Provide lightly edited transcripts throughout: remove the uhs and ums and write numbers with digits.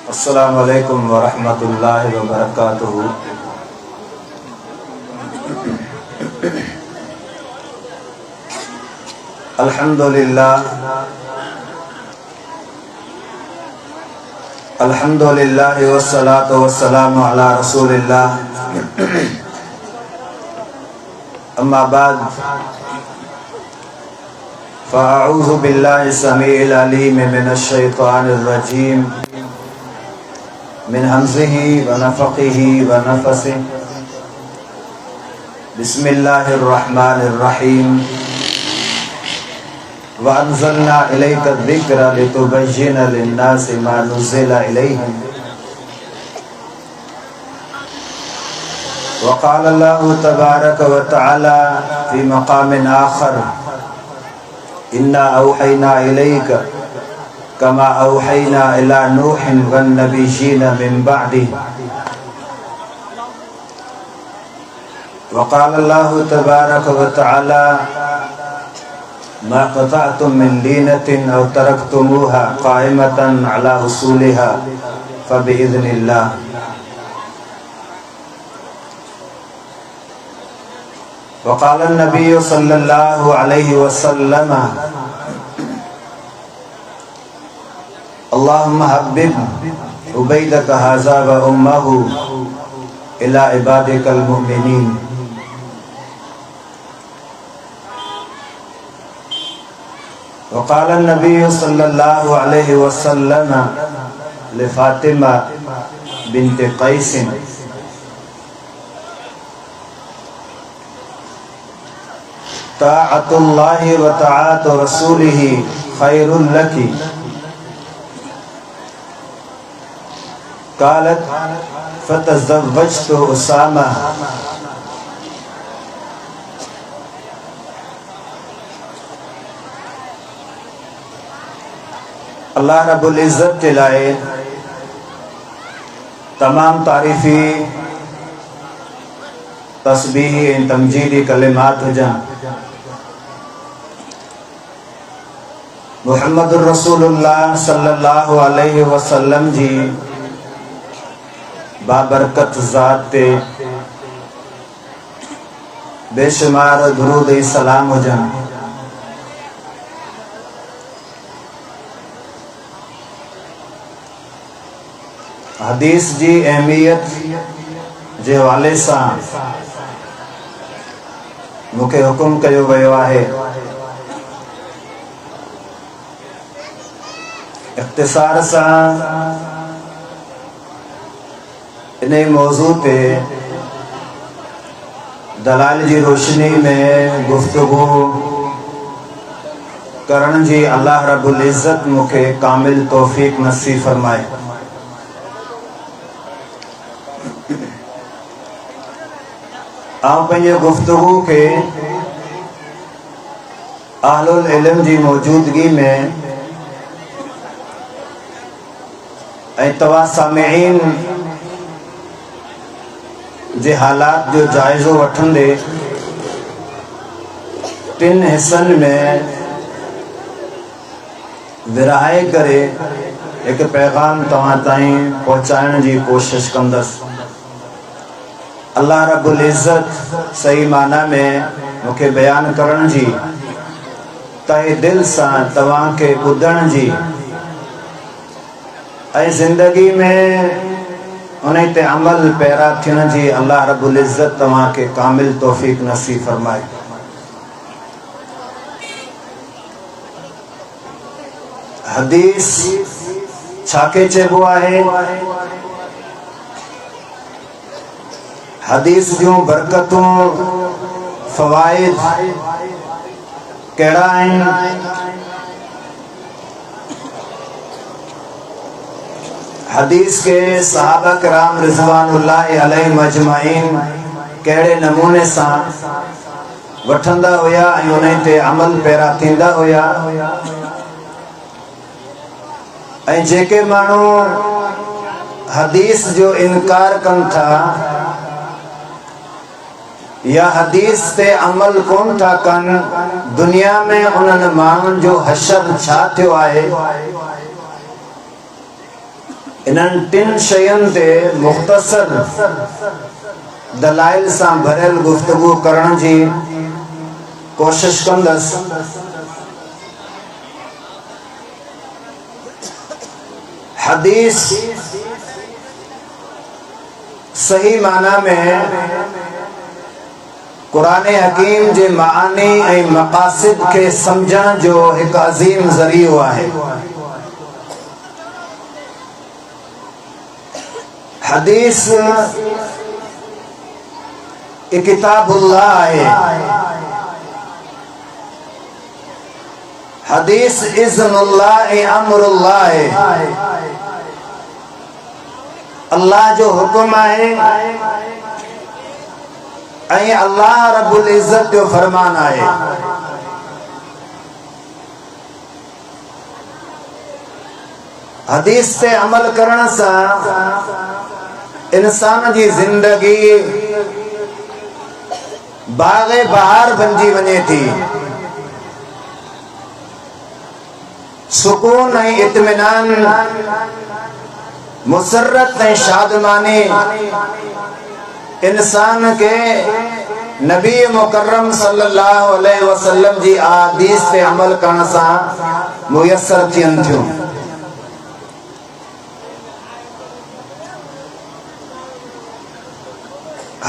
अस्सलामु अलैकुम वरहमतुल्लाहि वबरकातुहू। अल्हम्दुलिल्लाह वस्सलातु वस्सलामु अला रसूलिल्लाह। अम्मा बाद फ़अऊज़ु बिल्लाहि समीइल अलीम मिनश शैतानिर रजीम मिन हम्ज़िही व नफ़ख़िही व नफ़सिही। बिस्मिल्लाहिर रहमानिर रहीम। व अंज़लना इलैका ज़िक्रा लितुबय्यिना लिन्नासि मा नुज़्ज़िला इलैहिम। व क़ाल अल्लाहु तबारक व तआला फ़ी मक़ामिन आख़र इन्ना औहैना इलैका कमा औहैना इला नूहिन वन्नबिय्यीना मिन बअदिही। व क़ाल अल्लाहु तबारक व तआला मा क़तअतुम मिन लीनतिन औ तरक्तुमूहा क़ाइमतन अला उसूलिहा फ़बिइज़्निल्लाह। व क़ाल अन्नबिय्यु सल्लल्लाहु अलैहि वसल्लम अल्लाहुम्मा हब्बिब उबैदक हाज़ा व उम्महु इला इबादिकल मुमिनीन। व क़ाल अन्नबिय्यु सल्लल्लाहु अलैहि वसल्लम लिफ़ातिमा बिन्त क़ैस ताअतुल्लाहि व ताअतु रसूलिही खैरुल लकी। क़ालत फ़तज़व्वजतु उसामा। अल्लाह रब्बुल इज़्ज़त के लाए तमाम तारीफ़ी तस्बीही तमजीदी कलिमात हुजन। मुहम्मदुर रसूलुल्लाह सल्लल्लाहु अलैहि वसल्लम जी बाबरकत ज़ात पे बेशुमार दुरूद सलाम हुजन। हदीस जी अहमियत जे हवाले सां मूंखे हुकुम कयो वियो आहे इख्तिसार सां इन मौजू पे दलाल जी रोशनी में गुफ्तगू करण जी अल्लाह रब्बुल इज़्ज़त मूंखे कामिल तौफ़ीक़ नसीब फरमाए। पंहिंजे गुफ्तगू के अहलुल इल्म जी मौजूदगी में तवा सामिईन जे हालात जो जायज़ो वठंदे टिन हिस्सन में विरहाए करे एक पैगाम तव्हां ताईं पहुंचाइण जी कोशिश कंदसि। अल्लाह रब्बुल इज़्ज़त सही माना में मूंखे बयान करण जी तहे दिल सां तव्हां के ॿुधण जी ऐं ज़िंदगी में उन ते अमल पैरा थियण जी अल्लाह रब्बुल इज़्ज़त तव्हां के कामिल तौफ़ीक़ नसीब फरमाए। हदीस छाके चइबो आहे? हदीस जूं बरकतूं फ़वाइद कहिड़ा आहिनि? हदीस के सहाबा किराम रिज़वानुल्लाहि अलैहिम अजमाइन कहिड़े नमूने सां वठंदा हुया ऐं उन ते अमल पैरा थींदा हुया ऐं जेके माण्हू हदीस जो इनकार कनि था या हदीस ते अमल कोन था कनि, दुनिया में उन्हनि माण्हुनि जो हशर छा थियो आहे इन्हनि टिन शयुनि ते मुख़्तसर दलाइल सां भरियल गुफ्तगू करण जी कोशिश कंदसि। हदीस सही माना में कुरान हकीम जे मानी ऐं मक़ासिद के समझण जो एक अज़ीम ज़रियो आहे। हदीस किताबुल्लाह है। हदीस इज़्नुल्लाह अमरुल्लाह है। अल्लाह जो हुक्म है ऐं अल्लाह रब्बुल इज़्ज़त जो फरमान है। हदीस ते अमल करण सां इंसान जी जिंदगी बाग़े बहार बणिजी वञे थी। सुकून ऐं इत्मीनान, मुसर्रत ऐं शादमानी इंसान के नबी मुकर्रम सल्लल्लाहु अलैहि वसल्लम जी हदीस पे अमल करण सां मुयस्सर थियनि थियूं।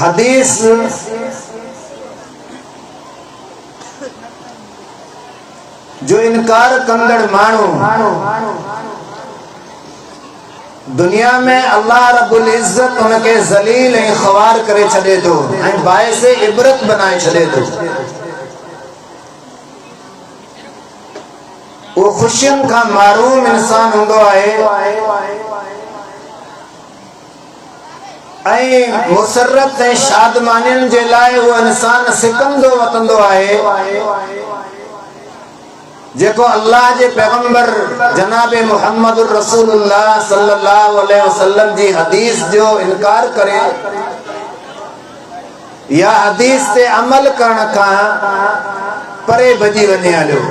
हदीस जो इनकार कंदड़ मानू दुनिया में अल्लाह रब्बुल इज़्ज़त उनके ज़लील ऐं ख़वार करे छॾे थो ऐं बाइसे इबरत बनाए छॾे थो। वो खुशियुनि खां महरूम इंसान हूंदो आहे ऐं मुसर्रत ऐं शादमानियुनि जे लाइ वो इंसान सिकंदो वतंदो आहे जेको अल्लाह जे पैगंबर जनाब मुहम्मदुर रसूलुल्लाह सल्लल्लाहु अलैहि वसल्लम जी हदीस जो इनकार करे या हदीस ते अमल करण खां परे भॼी वञे हलियो।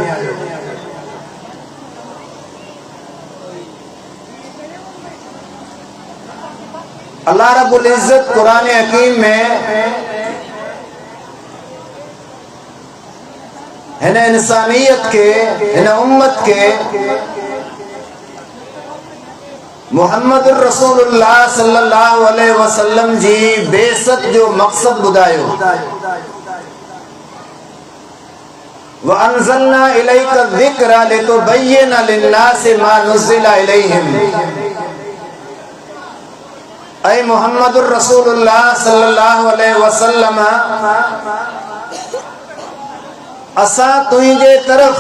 अल्लाह रब्बुल इज़्ज़त कुरान हकीम में हिन इंसानियत के, हिन उम्मत के मुहम्मदुर रसूलुल्लाह सल्लल्लाहु अलैहि वसल्लम जी बेसत जो मक़सद बुधायो। व अंज़लना इलैका ज़िक्रा लितुबय्यिना लिन्नासि मा नुज़्ज़िला इलैहिम। ऐ मुहम्मदुर रसूलुल्लाह सल्लल्लाहु अलैहि वसल्लम असा तुझे तरफ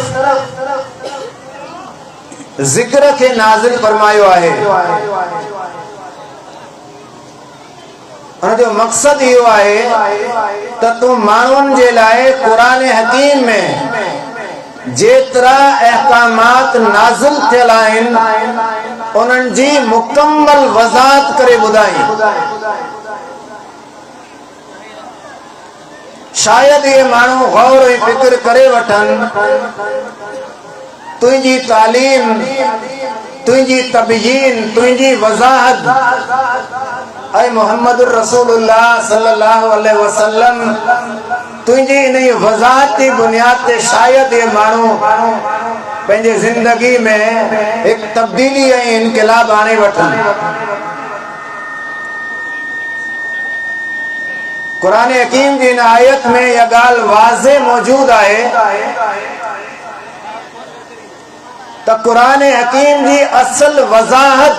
जिक्र के नाज़िल फरमायो आहे। उन जो मक़सद इहो आहे त तू माण्हुनि जे लाइ कुरान हकीम में जेतिरा अहकामात नाज़िल थियल आहिनि उन्हनि जी मुकम्मल वज़ाहत करे ॿुधाई। शायद ये मानू गौर ऐं फिक्र करे वठन तुझी तालीम, तुझी तबयीन, तुझी वज़ाहत ऐ मुहम्मदुर रसूलुल्लाह सल्लल्लाहु अलैहि वसल्लम तुझी इन वज़ाहत की बुनियाद ते शायद ये मानू पंहिंजे जिंदगी में एक तब्दीली ऐं इनकलाब आणे वठन। कुरान हकीम जी इन आयत में यह गाल वाज़े मौजूद है तो कुरान हकीम जी असल वज़ाहत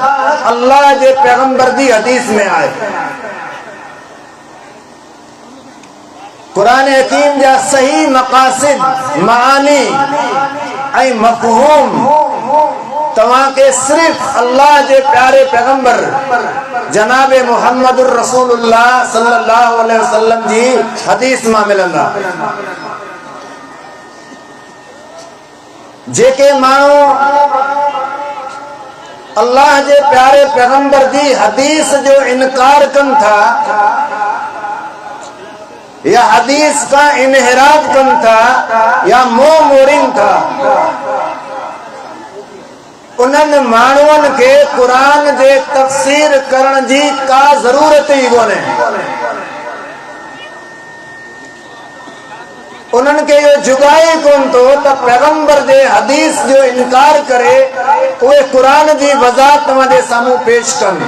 अल्लाह के पैगंबर की हदीस में आए। कुरान हकीम जा सही मक़ासिद, मानी ऐं मफ़हूम तवां के सिर्फ अल्लाह के प्यारे पैगंबर जनाब मुहम्मदुर रसूलुल्लाह सल्लल्लाहु अलैहि वसल्लम जी हदीस में मिलंदा। जेके मानू अल्लाह के प्यारे पैगंबर की हदीस जो इनकार कन था या हदीस का इनहराफ कन था या मुंह मोड़िन था उन्हनि माण्हुनि खे क़ुरान जे तफ़सीर करण जी का ज़रूरत ई कोन्हे। उन्हनि खे इहो जुगाए कोन थो त पैगंबर जे हदीस जो इनकार करे उहे क़ुरान जी वज़ाहत तव्हांजे साम्हूं पेश कनि।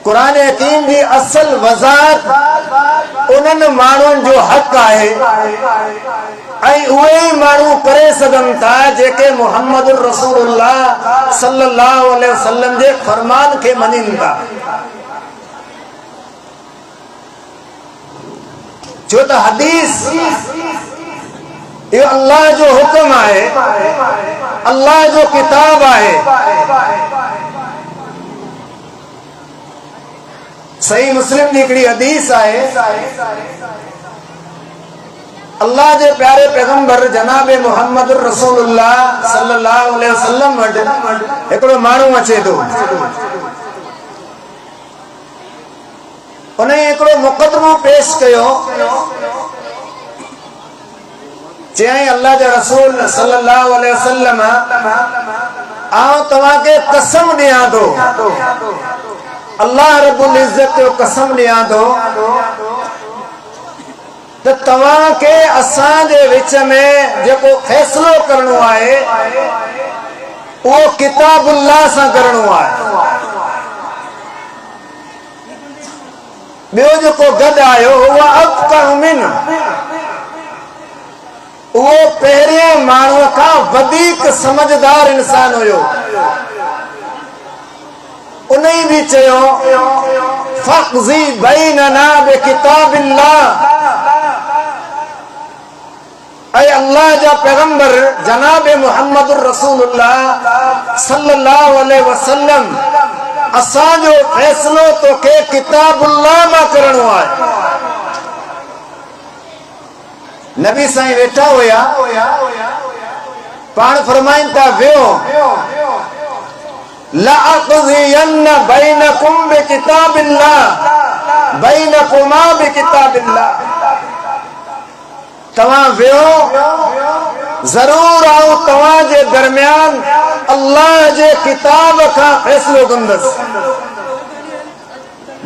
क़ुरान हकीम जी असल वज़ाहत उन्हनि माण्हुनि जो हक़ आहे ऐं उहे ई माण्हू करे सघनि था जेके मुहम्मद रसूलुल्लाह सल्लल्लाहु अलैहि वसल्लम जे फरमान खे मञनि था। छो त हदीस इहो अल्लाह जो हुक्म आहे, अल्लाह जो किताब आहे। सही मुस्लिम जी हिकिड़ी हदीस आहे, अल्लाह जे प्यारे पैगंबर जनाब मुहम्मद रसूलुल्लाह सल्लल्लाहु अलैहि वसल्लम वटि हिकिड़ो माण्हू अचे थो। उन हिकिड़ो मुक़दमो पेश कयो, चयईं अल्लाह जा रसूल सल्लल्लाहु अलैहि वसल्लम आउं तव्हांखे कसम ॾियां थो, अल्लाह रब्बुल इज़्ज़त जो कसम ॾियां थो त तव्हांखे असांजे विच में जेको फ़ैसिलो करणो आहे उहो किताबुल्लाह सां करणो आहे। ॿियो जेको गॾु आयो उहो अफ़क़हु मिन, उहो पहिरिएं माण्हूअ खां वधीक समझदार इंसान हुयो। उन बि चयो फ़क़्ज़ी बैनना बिकिताबिल्लाह, ऐं अल्लाह जा पैगंबर जनाब मुहम्मद रसूलुल्लाह सल्लल्लाहु अलैहि वसल्लम असांजो फ़ैसिलो तोखे किताबुल्लाह मां करणो आहे। नबी साईं वेठा हुया, पाण फरमाइनि था वियो लअक़ज़ियन्न बैनकुम बिकिताबिल्लाह, बैनकुमा बिकिताबिल्लाह, तव्हां वियो ज़रूर आऊं तव्हांजे दरमियान अल्लाह जे किताब खां फ़ैसिलो कंदुसि।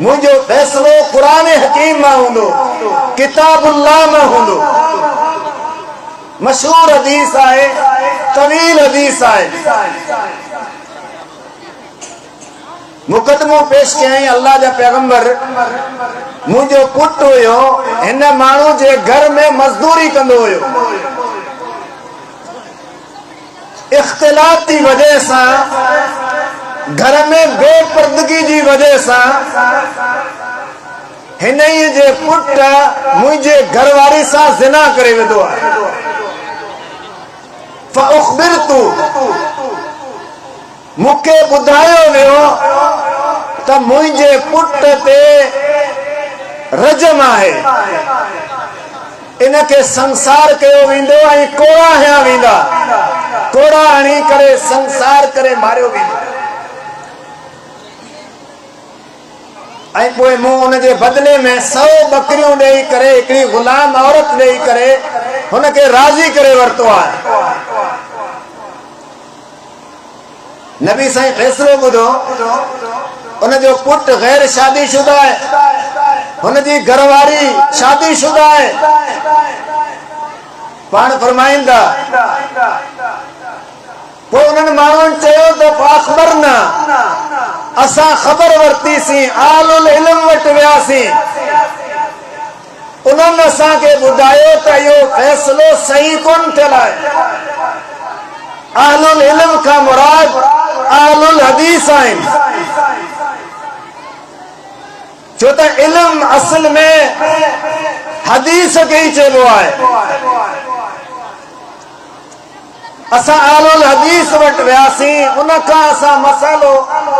मुंहिंजो फ़ैसिलो क़ुरान हकीम मां हूंदो, किताबुल्लाह मां हूंदो। मशहूर हदीस आहे, तवील हदीस आहे। मुक़दमो पेश कयईं अल्लाह जा पैगंबर, मुंहिंजो पुटु हुयो, हिन माण्हू जे घर में मज़दूरी कंदो हुयो। इख्तिलाती वजह सां, घर में बेपर्दगी जी वजह सां हिन जे पुट मुंहिंजे घरवारी सां ज़िना करे वेंदो आहे। फ़उख़बिरतु, मूंखे ॿुधायो वियो त मुंहिंजे पुट ते रजम आहे, इनखे संसार कयो वेंदो ऐं कोड़ा हया वेंदा, कोड़ा हणी करे संसार करे मारियो वेंदो। ऐं पोइ मूं हुनजे बदिले में 100 बकरियूं ॾेई करे, हिकिड़ी ग़ुलाम औरत ॾेई करे हुनखे राज़ी करे वरितो आहे। नबी साईं फ़ैसिलो ॿुधो, उनजो पुटु गैर शादीशुदा आहे, हुनजी घरवारी शादीशुदा आहे। पाण फरमाईंदा पोइ उन्हनि माण्हुनि चयो त फ़अख़बरना, असां ख़बर वरितीसीं, आलुल इल्म वटि वियासीं, उन्हनि असांखे ॿुधायो त इहो फ़ैसिलो सही कोन थियल आहे। आलुल इल्म खां मुराद आलुल हदीस आहिनि, छो त इल्म असल में हदीस खे ई चइबो आहे। असां आलुल हदीस वटि वियासीं, उनखां असां मसालो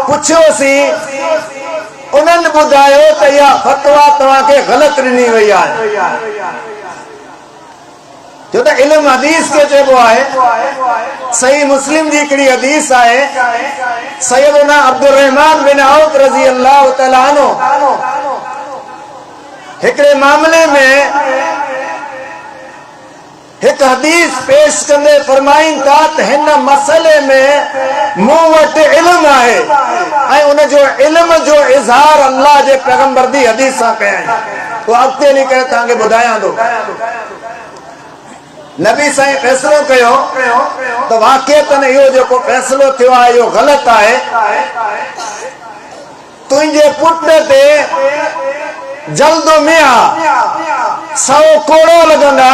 पुछियोसीं, उन्हनि ॿुधायो त इहा फ़तवा तव्हांखे ग़लति ॾिनी वई आहे, छो त इल्म हदीस खे चइबो आहे। सही मुस्लिम जी हिकिड़ी हदीस आहे, सैयदना अब्दुर्रहमान बिन औफ रज़ी अल्लाह तआला अन्हु हिकिड़े मामले में एक हदीस पेश कंदे फरमाइन था हिन मसले में मूं वटि इल्म है ऐं उन जो इल्म जो इज़हार अल्लाह जे पैगंबर दी हदीस सां कया वो अॻिते हली करे तव्हांखे ॿुधायां थो। नबी साईं फैसलो कयो त वाक़ियतन इहो जेको फैसलो थियो आहे इहो ग़लत आहे। तुंहिंजे पुट ते जल्दो मिया 100 कोड़ो लगंदा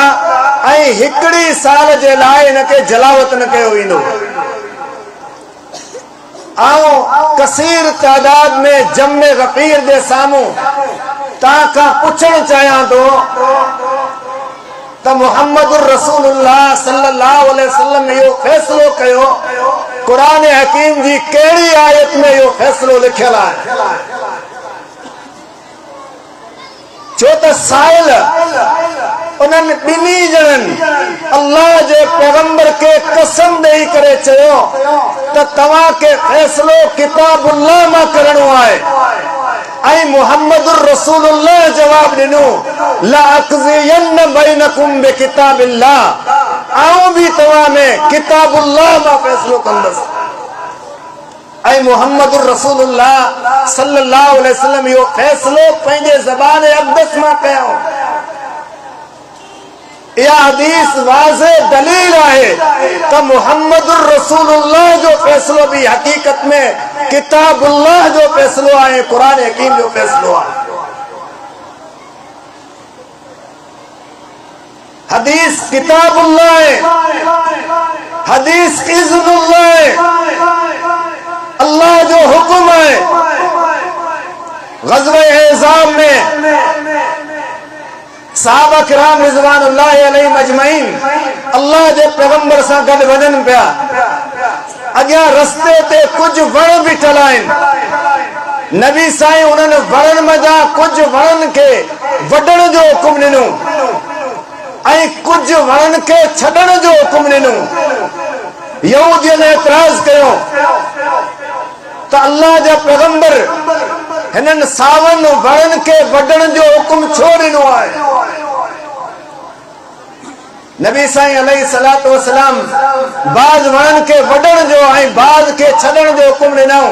ऐं हिकड़ी साल जे लाइ इनके जलावत न कयो वेंदो। आओ कसीर तादाद में जम्मे गफीर जे सामूं तव्हां खां पुछण चाहियां थो त मुहम्मदुर रसूलुल्लाह सल्लल्लाहु अलैहि वसल्लम इहो फैसलो कयो कुरान हकीम जी कहिड़ी आयत में इहो फैसलो लिखियल आहे? जो त साइल उन्हनि ॿिन्ही ॼणनि अल्लाह जे पैगंबर के कसम ॾेई करे चयो त तव्हांखे फैसलो किताबुल्लाह मां करणो आहे ऐं मुहम्मदुर रसूलुल्लाह जवाब ॾिनो ला अक़ज़ियन्न बैनकुम बिकिताबिल्लाह, आऊं भी तव्हां में किताबुल्लाह मां फैसलो कंदसि। ऐं मुहम्मदुर रसूलुल्लाह सल्लल्लाहु अलैहि वसल्लम इहो फैसलो पंहिंजे ज़बान अक़दस मां कयो। यह हदीस वाज़ेह दलील है तो मुहम्मदुर रसूलुल्लाह जो फैसलो भी हकीकत में किताबुल्लाह जो फैसलो है, कुरान हकीम जो फैसलो है। हदीस किताबुल्लाह है, हदीस इज़्नुल्लाह है, अल्लाह जो हुक्म है। ग़ज़वे अहज़ाब में साहबा किराम रिज़वानुल्लाहि अलैहिम अजमईन अल्लाह जे पैगंबर सां गॾु वञनि पिया। अॻियां रस्ते ते कुझु वण बीठल आहिनि। नबी साईं उन्हनि वणनि मथां कुझु वणनि खे वढण जो हुकुम ॾिनो ऐं कुझु वणनि खे छॾण जो हुकुम ॾिनो। यहूदियुनि एतिराज़ कयो त अल्लाह जा पैगंबर हिननि सावन वणनि खे वढण जो हुकुम छो ॾिनो आहे? नबी साईं अलैहि सलातो वसलाम बाज़ वणनि खे वढण जो ऐं बाज़ खे छॾण जो हुकुम ॾिनो।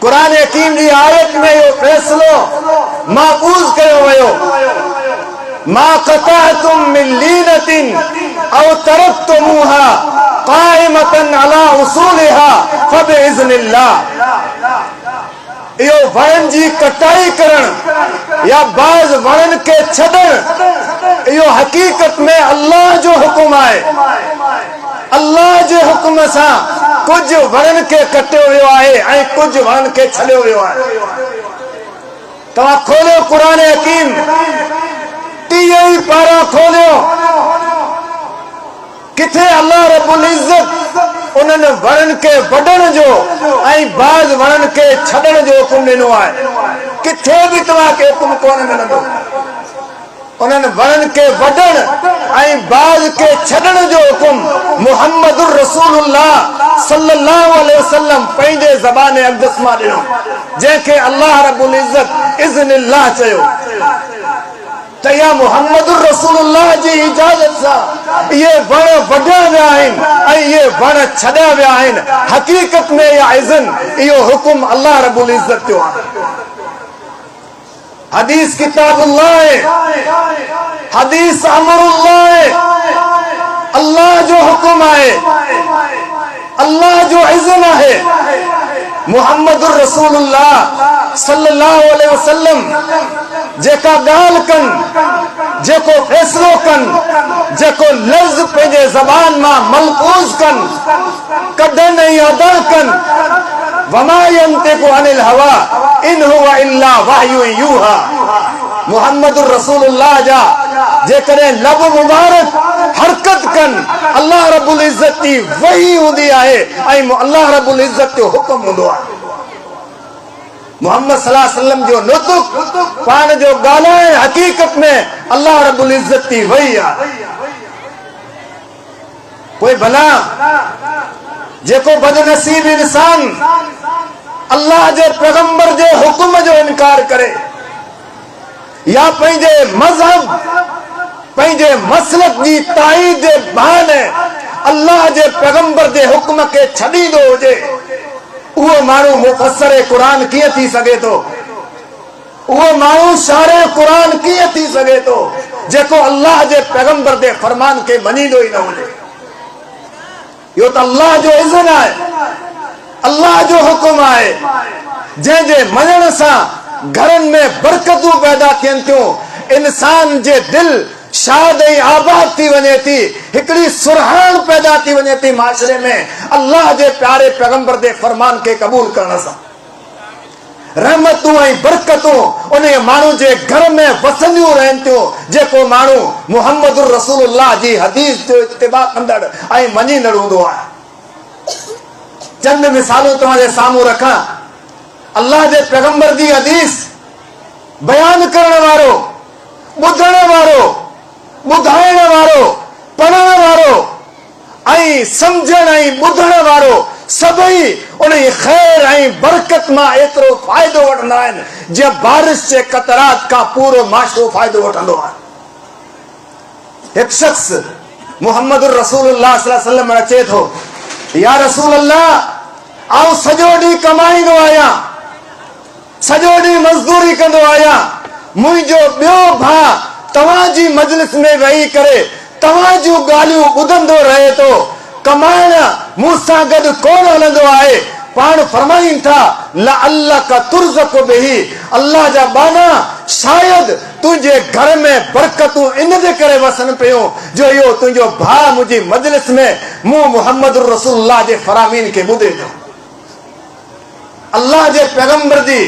कुरान हकीम जी आयत में इहो फैसलो महफूज़ कयो वियो। मा क़तअतुम मिन लीनतिन औ तरक्तुमूहा क़ाइमतन अला उसूलिहा फबिइज़्निल्लाह। इहो वणनि जी कटाई करण या बाज़ वणनि खे छॾण इहो हकीकत में अल्लाह जो हुकुम आहे। अल्लाह जे हुकुम सां कुझु वणनि खे कटियो वियो आहे ऐं कुझु वणनि खे छॾियो वियो आहे। तव्हां खोलियो कुरान हकीम 30 पारा खोलियो, किथे अल्लाह रब्बुल इज़्ज़त उन्हनि वणनि खे वढण जो ऐं बाज़ वणनि खे छॾण जो हुकुम ॾिनो आहे? किथे बि तव्हांखे हुकुम कोन मिलंदो। उन्हनि वणनि खे वढण ऐं बाज़ खे छॾण जो हुकुम मुहम्मदुर रसूलुल्लाह सल्लल्लाहु अलैहि वसल्लम पंहिंजे ज़बान अक़दस मां ॾिनो, जंहिंखे अल्लाह रब्बुल इज़्ज़त इज़्निल्लाह चयो। त या मुहम्मदुर रसूलुल्लाह जी इजाज़त सां ये वण वढिया विया आहिनि ऐं ये वण छॾिया विया आहिनि। हकीकत में या इज़्न इहो हुकुम अल्लाह रब्बुल इज़्ज़त जो आहे। हदीस किताबुल्लाह है, हदीस अमरुल्लाह है, अल्लाह जो हुकुम है, अल्लाह जो इज़्न है। मुहम्मदुर रसूलुल्लाह सल्लल्लाहु अलैहि वसल्लम जेका ॻाल्हि कनि, जेको फैसलो कनि, जेको लफ़्ज़ पंहिंजे ज़बान मां मलफूज़ कनि, कढनि ऐं अदा कनि। वमा यंतिकु अनिल हवा इन हुवा इल्ला वहयु यूहा। मुहम्मदुर रसूलुल्लाह जा जेकॾहिं लब मुबारक हरकत कनि, अल्लाह रब्बुल इज़्ज़त जी वही हूंदी आहे ऐं अल्लाह रब्बुल इज़्ज़त जो हुकुम हूंदो आहे। मोहम्मद सल्लल्लाहु अलैहि वसल्लम जो नुतुक पाण जो ॻाल्हाइण हकीकत में अल्लाह रब्बुल इज़्ज़त जी वही आहे। कोई भला जेको बदनसीब इंसान अल्लाह जे पैगंबर जे हुकुम जो इनकार करे या पंहिंजे मज़हब पंहिंजे मसलक जी ताईद जे बहाने अल्लाह जे पैगंबर जे हुक्म के छॾींदो हुजे, उहो माण्हू मुफ़स्सिर क़ुरान कीअं थी सघे थो? उहो माण्हू शारे क़ुरान कीअं थी सघे थो जेको अल्लाह जे पैगंबर जे फरमान के मञींदो ई न हुजे? इहो त अल्लाह जो इज़्न आहे, अल्लाह जो हुकुम आहे, जंहिंजे मञण सां घरनि में बरकतूं पैदा थियनि थियूं, इंसान जे दिल शाद ऐं आबाद थी वञे थी, हिकिड़ी सुरहान पैदा थी वञे थी माशरे में अल्लाह जे प्यारे पैगंबर जे फरमान के क़बूल करण सां। रहमतूं ऐं बरकतूं उन माण्हू जे घर में वसंदियूं रहनि थियूं जेको माण्हू मुहम्मदुर रसूलुल्लाह जी हदीस जो इत्तिबा कंदड़ ऐं मञींदड़ हूंदो आहे। चंद मिसालूं तव्हांजे साम्हूं रखां। अल्लाह जे पैगंबर जी हदीस बयान करण वारो, ॿुधण वारो, ॿुधाइण वारो, पढ़ण वारो ऐं सम्झण ऐं ॿुधण वारो सभई उन ख़ैर ऐं बरकत मां एतिरो फ़ाइदो वठंदा आहिनि जीअं बारिश जे क़तरात खां पूरो माशरो फ़ाइदो वठंदो आहे। हिकु शख़्स मुहम्मदुर रसूलुल्लाह सल्लल्लाहु अलैहि वसल्लम अचे थो, या रसूल अल्लाह, आउं सॼो ॾींहुं कमाईंदो आहियां, सॼो ॾींहुं मज़दूरी कंदो आहियां, मुंहिंजो ॿियो भाउ तव्हांजी मजलिस में वेही करे तव्हां जूं ॻाल्हियूं ॿुधंदो रहे थो, कमाइण मूंसां गॾु कोन हलंदो आहे। पाण फरमाइनि था लअल्लक तुरज़क़ु बिही, अल्लाह जा बाना शायद तुंहिंजे घर में बरकतूं इन जे करे वसनि पियूं जो इहो तुंहिंजो भाउ मुंहिंजी मजलिस में मूं मुहम्मदुर रसूलुल्लाह जे फरामीन खे ॿुधे थो। अल्लाह जे पैगंबर जी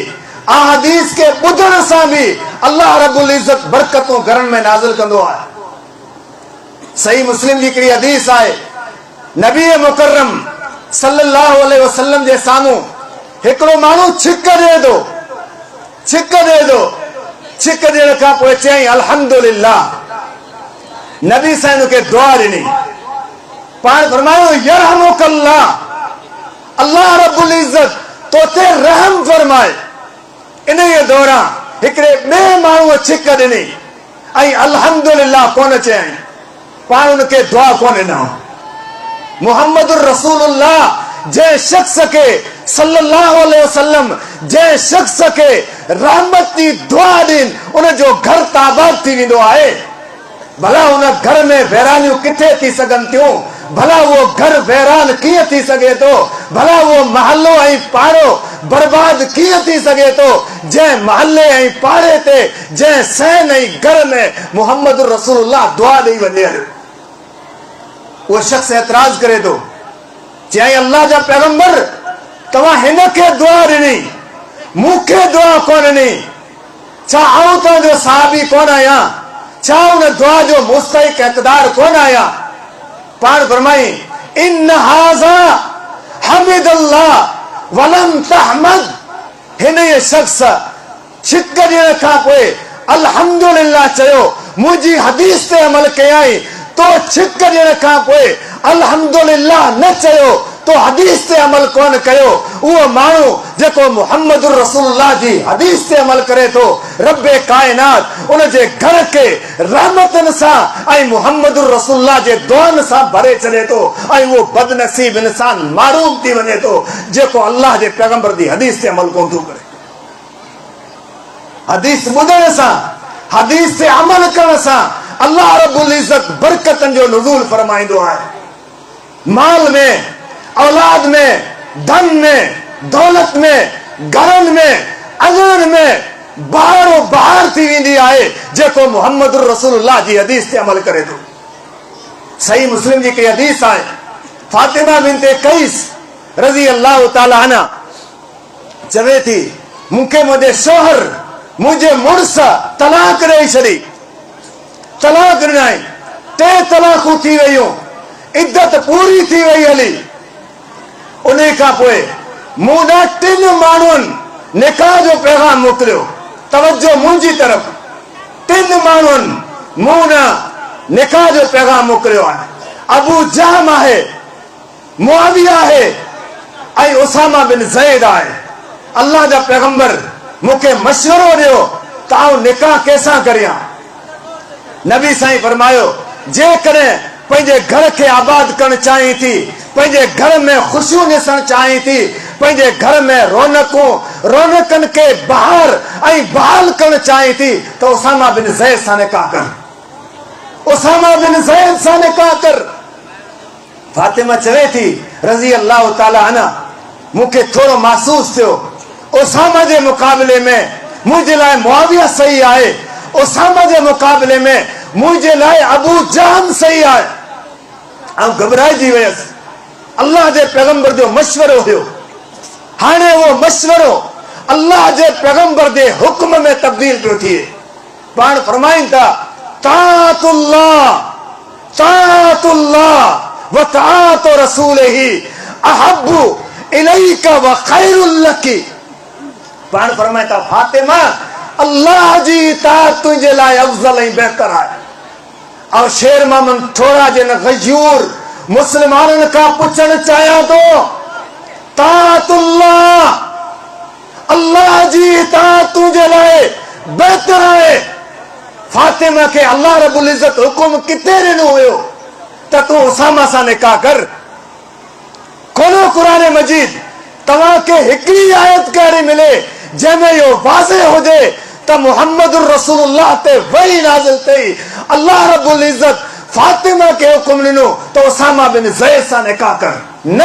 आ हदीस के ॿुधण सां बि अल्लाह रब्बुल इज़्ज़त बरकतूं घरनि में नाज़िल कंदो आहे। सही मुस्लिम जी हिकिड़ी हदीस आहे, नबी मुकर्रम सल्लल्लाहु अलैहि वसल्लम जे साम्हूं हिकिड़ो माण्हू छिक ॾिए थो, छिक ॾिए थो, छिक ॾियण खां पोइ चयईं अल्हम्दुलिल्लाह। नबी साईं खे दुआ ॾिनी, पाण फरमायो यरहमुकल्लाह, अल्लाह रब्बुल इज़्ज़त तो ते रहम फरमाए। इन जे दौरान हिकिड़े ॿिए माण्हूअ छिक ॾिनी ऐं अल्हम्दुलिल्लाह कोन चयईं, पाण उनखे दुआ कोन ॾिनऊं। मुहम्मदुर रसूलुल्लाह जंहिं शख्स के सल्लल्लाहु अलैहि वसल्लम जंहिं शख्स के रहमत जी दुआ ॾिन उनजो घर ताबाद थी वेंदो आहे। भला उन घर में वैरानियूं किथे थी सघनि थियूं? भला वो घर वैरान कीअं थी सघे थो? भला वो महलो ऐं पाड़ो बर्बाद कीअं थी सघे थो जंहिं महले ऐं पाड़े ते जंहिं सहन ऐं घर में मुहम्मदुर रसूलुल्लाह दुआ ॾेई वञे? वो शख्स एतराज करे थो, चई अल्लाह जा पैगंबर तव्हां हिन खे दुआ ॾिनी, मूंखे दुआ कोन ॾिनी। छा आउं तव्हांजो सहाबी कोन आहियां? छा उन दुआ जो मुस्तहिक हक़दार कोन आहियां? पाण फरमाई इन हाज़ा हमिदल्लाह वलम तहमद। हिन ये शख्स छिक ॾियण खां पोइ अल्हम्दुलिल्लाह चयो, मुंहिंजी हदीस ते अमल कयई। तो छिक ॾियण खां पोइ अल्हम्दुलिल्लाह न चयो, तो हदीस ते अमल कोन कयो। उहो माण्हू जेको मुहम्मदुर रसूलुल्लाह जी हदीस ते अमल करे थो, रब्बे कायनात उन जे घर के रहमतनि सां ऐं मुहम्मदुर रसूलुल्लाह जे दुआनि सां भरे छॾे थो ऐं उहो बदनसीब इंसान मारूम थी वञे थो जेको अल्लाह जे पैगंबर जी हदीस ते अमल कोन थो करे। हदीस ॿुधण सां, हदीस ते अमल करण सां अल्लाह रब्बुल इज़्ज़त बरकतनि जो नुज़ूल फरमाईंदो आहे। माल में, औलाद में, धन में, दौलत में, घरनि में, अङणनि में बहारो बहार थी वेंदी आहे जेको मुहम्मदुर रसूलुल्लाह जी हदीस ते अमल करे थो। सही मुस्लिम जी हिकिड़ी हदीस आहे, फातिमा बिन्ते कैस रज़ी अल्लाह ताला अन्हा चवे थी, मूंखे मुंहिंजे शौहर, मुंहिंजे मुड़ुस तलाक ॾेई छॾी। तलाक ॾिनई, 3 तलाकूं थी वयूं, इद्दत पूरी थी वई हली। उन खां पोइ मूं ॾांहुं 3 माण्हुनि निकाह जो पैगाम मोकिलियो। तवज्जो मुंहिंजी तरफ़, 3 माण्हुनि मूं ॾांहुं निकाह जो पैगाम मोकिलियो आहे। अबू जहम आहे, मुआविया आहे ऐं उसामा बिन ज़ैद आहे। अल्लाह जा पैगंबर मूंखे मशवरो ॾियो त आउं निकाह कंहिंसां करियां। नबी साईं फरमायो जे करे पंहिंजे घर खे आबाद करण चाहीं थी, पंहिंजे घर में ख़ुशियूं ॾिसण चाहीं थी, पंहिंजे घर में रौनकनि खे बहार ऐं बहाल करण चाहीं थी त उसामा बिन ज़ैद सां निकाह कर, उसामा बिन ज़ैद सां निकाह कर। फातिमा चवे थी रज़ी अल्लाह ताला अन्हा, मूंखे थोरो महसूस थियो उसामा जे मुक़ाबले में मुंहिंजे लाइ मुआविया सही आहे, उसामा जे मुक़ाबले में मुंहिंजे लाइ अबू जहल सही आहे। ऐं घबराइजी वियसि। अल्लाह जे पैगंबर जो मशवरो हुयो, हाणे वो मशवरो अल्लाह जे पैगंबर जे हुक्म में तब्दील पियो थिए। पाण फरमाइनि था ताअतुल्लाह व ताअतु रसूलिही अहब्बु इलैका व खैरुल लकी। पाण फरमाइनि था फातिमा अल्लाह जी इताअत तुंहिंजे लाइ अफ़ज़ल ऐं बहितर आहे। और शेर मोहम्मद थोड़ा जिन गयूर मुसलमाननि खां पुछण चाहियां थो ताअतुल्लाह, अल्लाह जी इताअत तुंहिंजे लाइ बहितर आहे। फातिमा खे अल्लाह रब्बुल इज़्ज़त हुकुम किथे ॾिनो हुयो त तूं उसामा सां निकाह कर। खोलो क़ुरान मजीद, तव्हांखे हिकिड़ी आयत कहिड़ी मिले जंहिंमें इहो वाज़े हुजे त मुहम्मदुर रसूलुल्लाह ते वही नाज़िल थई, अल्लाह रब्बुल इज़्ज़त फातिमा के हुकुम ॾिनो त उसामा बिन ज़ैद सां निकाह कर। न,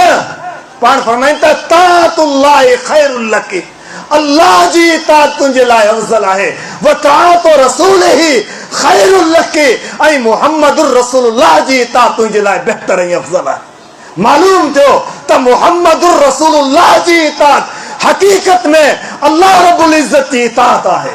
पाण फरमाइनि था ताअतुल्लाह खैरुल लकी, अल्लाह जी इताअत तुंहिंजे लाइ अफ़ज़ल आहे, व ताअतु रसूलिही खैरुल लकी, ऐं मुहम्मदुर रसूलुल्लाह जी इताअत तुंहिंजे लाइ बहितर ऐं अफ़ज़ल आहे। मालूम थियो त मुहम्मदुर रसूलुल्लाह जी इताअत हकीकत में अल्लाह रब्बुल इज़्ज़त जी इताअत आहे,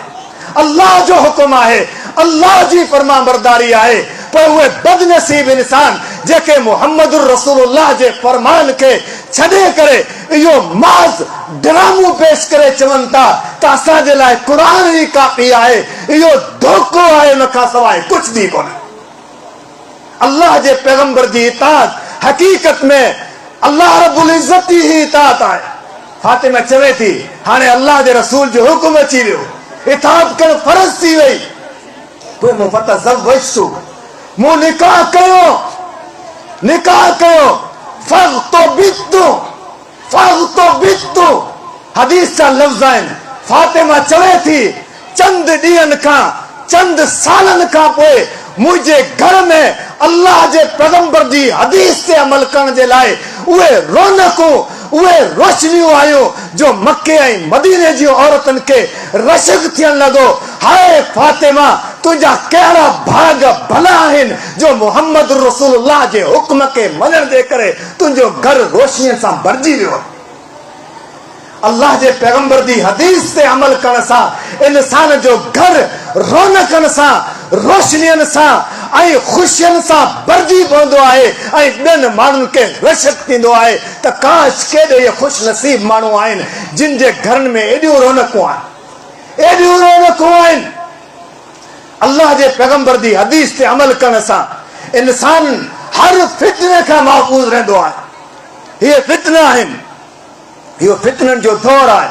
अल्लाह जो हुकुम आहे, अल्लाह जी फरमाबरदारी आहे। पर उहे बदनसीब इंसान जेके मुहम्मदुर रसूलुल्लाह जे फरमान के छॾे करे इहो माज़ ड्रामो पेश करे चवनि था त असांजे लाइ क़ुरान ई काफ़ी आहे, इहो धोखो आहे, उन खां सवाइ कुझु बि कोन्हे। अल्लाह जे पैगंबर जी इताअत हकीकत में अल्लाह रब्बुल इज़्ज़त जी ही इताअत आहे। फातिमा चवे थी हाणे अल्लाह जे रसूल जो हुकुम अची वियो, इताअत करण फर्ज़ थी वई। पोइ मूं फ़तज़व्वजतु, मूं निकाह कयो, फ़ग़्तबितु, हदीस जा लफ़्ज़ आहिनि। फातिमा चवे थी चंद ॾींहंनि खां, चंद सालनि खां पोइ मुंहिंजे घर में अल्लाह जे पैगंबर जी हदीस ते अमल करण जे लाइ उहे रौनकूं, उहे रोशनियूं आयूं जो मके ऐं मदीने जी औरतुनि खे रशक थियण लॻो। हाय फातिमा, तुंहिंजा कहिड़ा भाग भला आहिनि जो मुहम्मद रसूलुल्लाह जे हुक्म खे मञण जे करे तुंहिंजो घर रोशनीअ सां भरिजी वियो। अल्लाह जे पैगंबर जी हदीस ते अमल करण सां इंसान जो घर रौनकनि सां, रोशनियनि सां ऐं ख़ुशियुनि सां भरिजी पवंदो आहे ऐं ॿियनि माण्हुनि खे रशक थींदो आहे त काश केॾे इहे ख़ुशि नसीब माण्हू आहिनि जिन जे घरनि में एॾियूं रौनकूं आहिनि। अल्लाह जे पैगंबर जी हदीस ते अमल करण सां इंसान हर फितने खां महफूज़ रहंदो आहे। इहे फितना आहिनि, इहो फितननि जो दौर आहे,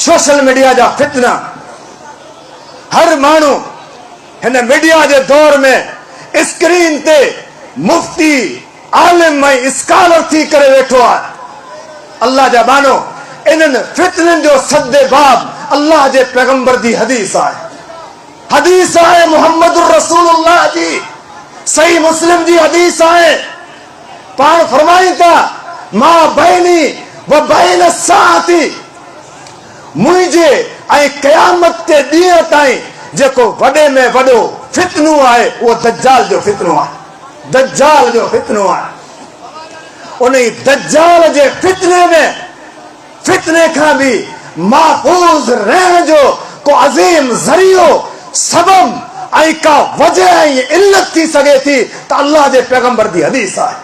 सोशल मीडिया जा फितना। हर माण्हू हिन मीडिया जे दौर में स्क्रीन ते मुफ्ती, आलिम ऐं स्कॉलर थी करे वेठो आहे। अल्लाह जा बानो, इन्हनि फितननि जो सद्देबाब अल्लाह जे पैगंबर जी हदीस आहे। हदीस आहे मुहम्मदुर रसूलुल्लाह जी, सही मुस्लिम जी हदीस आहे। पाण फरमाइनि था मां बैनी व बैन साअती, मुंहिंजे ऐं क़यामत जे ॾींहं ताईं जेको वॾे में वॾो फितनो आहे उहो दज्जाल जो फितनो आहे। दज्जाल जो फितनो आहे। उन दज्जाल जे फितने में, फितने खां बि महफूज़ रहण जो को अज़ीम ज़रियो, सबब ऐं का वजह ऐं इल्लत थी सघे थी त अल्लाह जे पैगंबर जी हदीस आहे।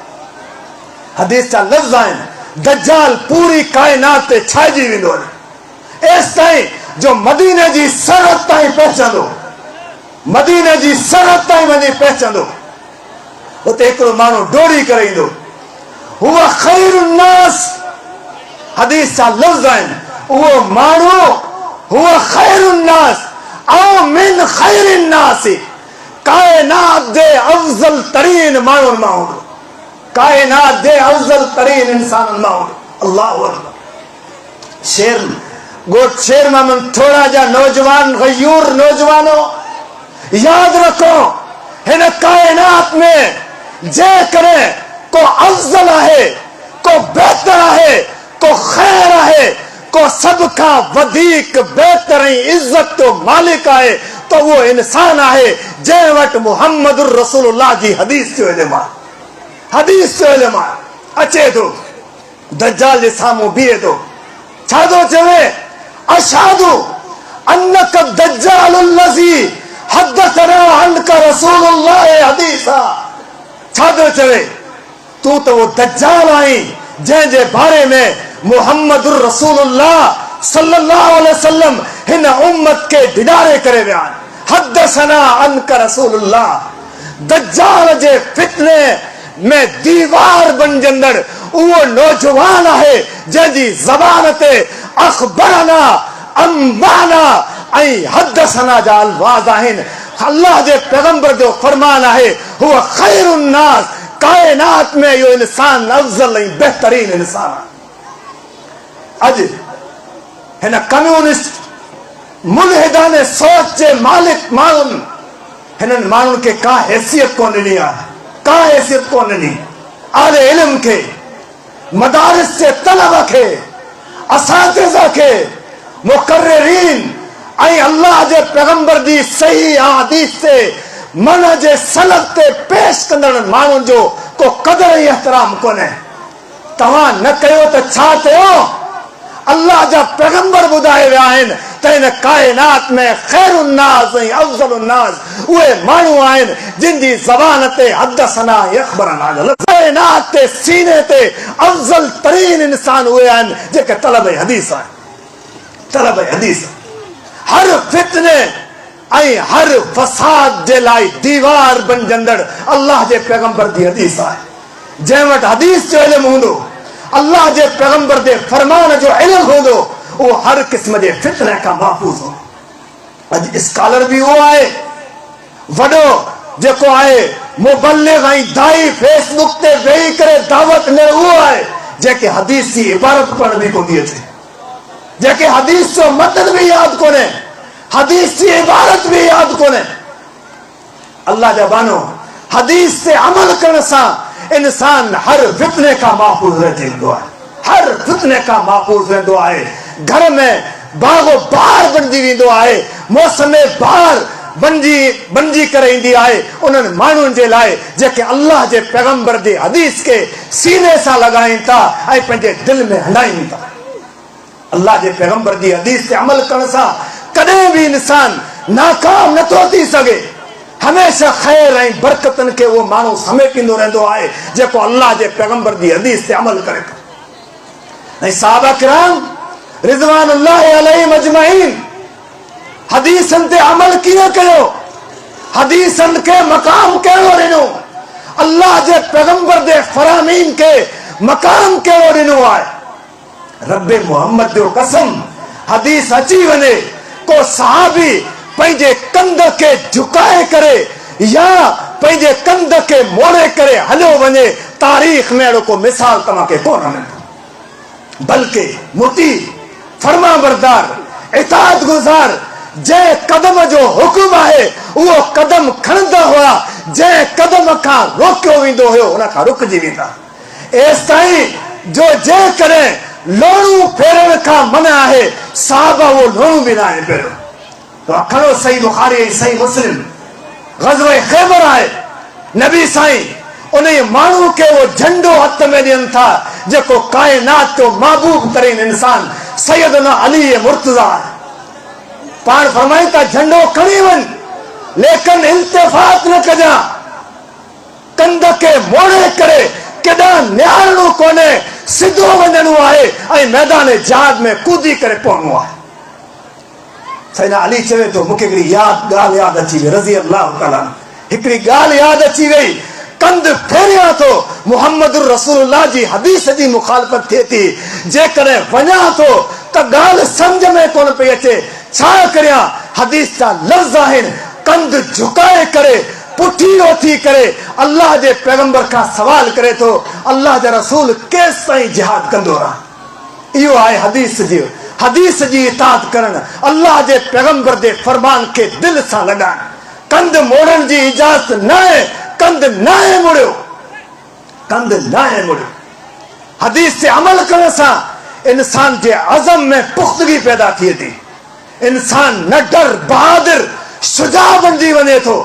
हदीस जा लफ़्ज़ आहिनि दज्जाल पूरी काइनात ते छाइजी वेंदो एसि ताईं जो मदीने जी सरहद ताईं पहुचंदो, मदीने जी सरहद ताईं वञी पहुचंदो। उते हिकिड़ो माण्हू डोड़ी करे ईंदो, हुआ खैरुन नास, हदीस जा लफ़्ज़ आहिनि उहो माण्हू हुआ खैरुन नास औ मिन खैरिन नास, कायनात दे अफजल तरीन माण्हुनि मां, कायनात दे अफजल तरीन इंसाननि मां। अल्लाह अकबर। शेर गोट शेर में मन थोड़ा जा नौजवान गयूर नौजवानों याद रखो, हिन कायनात में जे करे को अफजल है, को बेहतर है, को खैर है, को सबका वधीक बेहतर इज्जत तो मालिक है, तो वो इंसान है जे वट मुहम्मद रसूलुल्लाह जी हदीस जो इल्म, हदीस जो इल्म अचे तो दज्जाल जे सामू बीहे तो छा तो चवे, अशहदु अन्नक दज्जालुल लज़ी हदसना अन्का रसूलुल्लाह हदीसा। छा तो चवे, तू तो वो दज्जाल आई जंहिंजे बारे में मुहम्मदुर रसूलुल्लाह सल्लल्लाहु अलैहि वसल्लम हिन उम्मत के डिडारे करे विया। हदसना अन्का रसूलुल्लाह। दज्जाल जे फितने में दीवार बणजंदड़ उहो नौजवान है जंहिंजी ज़बान ते अखबरना अंबाना ऐं हदसना जा अल्फाज़ आहिनि। अल्लाह जे पैगंबर जो फरमान है, हुआ खैरुन नास, कायनात में यो इंसान अफजल ऐं बेहतरीन इंसान है। अज हिन कम्युनिस्ट मुल्हिदाने सोच जे मालिक माण्हुनि हिननि माण्हुनि खे का हैसियत कोन ॾिनी आहे, का हैसियत कोन ॾिनी। आले इल्म खे, मदारिस जे तलब खे, असातिज़ा खे, मुकर्रिरीन ऐं अल्लाह जे पैगंबर जी सही हदीस ते मन जे सलफ ते पेश कंदड़ माण्हुनि जो को कदर ऐं एहतराम कोन्हे। तव्हां न कयो त छा थियो? अल्लाह जा पैगंबर बुधाए विया आहिनि त हिन कायनात में खैरुन नास ऐं अफजलुन नास उहे माण्हू आहिनि जिन जी ज़बान ते हदसना अखबरना, कायनात ते सीने ते अफजल तरीन इंसान उहे आहिनि जेके तलब हदीस आहिनि, तलब हदीस। हर फितने ऐं हर फसाद जे लाइ दीवार बणजंदड़ अल्लाह जे पैगंबर जी हदीस आहे। जंहिं वटि हदीस जो इल्म हूंदो, अल्लाह जे पैगंबर जे फरमान जो इल्म हूंदो, वो हर किस्म जे फितने का महफूज हो। अज स्कॉलर भी वो आहे वडो जेको आहे मुबल्लिग ऐं दाई फेसबुक ते वेही करे दावत ॾे, उहो आहे जेके हदीस जी इबारत पढ़ण बि कोन अचे, जेके हदीस जो मतन भी याद कोने, हदीस की इबारत भी याद कोने। अल्लाह जा बानो हदीस से अमल करने सा इंसान हर फितने का महफूज रहंदो आहे, हर फितने का महफूज रहंदो आहे। घर में बागो बार बनजी वेंदो आहे, मौसमे बार बनजी करे ईंदी आहे उन्हनि माण्हुनि जे लाइ जेके अल्लाह जे पैगंबर जी हदीस के सीने सां लॻाइनि था ऐं पंहिंजे दिलि में हंडाइनि था। अल्लाह जे पैगंबर जी हदीस ते अमल करण सां कॾहिं बि इंसान नाकाम नथो थी सघे। हमेशा खैर ऐं बरकतन के वो माण्हू समेटींदो रहंदो आहे जेको अल्लाह जे पैगंबर जी हदीस ते अमल करे थो। ऐं सहाबा किराम रिज़वानुल्लाहि अलैहिम अजमईन हदीसनि ते अमल कीअं कयो, हदीसनि के मकाम कहिड़ो ॾिनो, अल्लाह जे पैगंबर जे फरामीन के मकाम कहिड़ो ॾिनो आहे। रब्बे मोहम्मद जो कसम हदीस अची वञे को सहाबी पंहिंजे कंध के झुकाए करे या पंहिंजे कंध के मोड़े करे हलियो वञे, तारीख़ में अहिड़ो को मिसाल तव्हांखे कोन मिलंदो। बल्कि मुती फरमा बरदार इताअत गुज़ार जंहिं कदम जो हुक्म आहे उहो कदम खणंदा हुआ, जंहिं कदम खां रोकियो वेंदो हुयो उन खां रुकिजी वेंदा। एसि ताईं जो जे कॾहिं लोणू फेरण का मना है, साहबा वो लोणू भी ना है। पहिरियों तो खड़ो सही बुखारी सही मुस्लिम ग़ज़वे ख़ैबर है, नबी साईं उन माण्हू के वो झंडो हथ में ॾियनि था जेको कायनात जो महबूब तरीन इंसान सैयदना अली मुर्तज़ा पाण फरमाइनि था झंडो खणी वञ लेकिन इल्तिफ़ात न कजां, कंध के मोड़े करे केॾां निहारणो कोन्हे, सिधो वञणो आहे ऐं मैदान जहाद में कूदी करे पवणो आहे। सैयदना अली चवे थो मूंखे हिकिड़ी ॻाल्हि यादि अची वई रज़ी अल्लाह ताला, हिकिड़ी ॻाल्हि यादि अची वई, कंध फेरियां थो मुहम्मद रसूलुल्लाह जी हदीस जी मुखालफ़त थिए थी, जेकॾहिं वञा थो त ॻाल्हि सम्झ में कोन पई अचे, छा करियां, हदीस जा लफ़्ज़ आहिनि कंध झुकाए करे पुठी उथी करे अल्लाह जे पैगंबर का सवाल करे तो अल्लाह जे रसूल केस ताईं जिहाद कंदो रहा। इहो आहे हदीस जी इताअत करण, अल्लाह जे पैगंबर जे फरमान के दिल सां लॻाइण। कंद मोड़न जी इजाज़त न आहे, कंद न आहे मुड़ियो, कंद न आहे मुड़ियो। हदीस से अमल करण सां इंसान जे अज़म में पुख्तगी पैदा थिए थी। इंसान न डर बहादुर शुजा बणिजी वञे थो।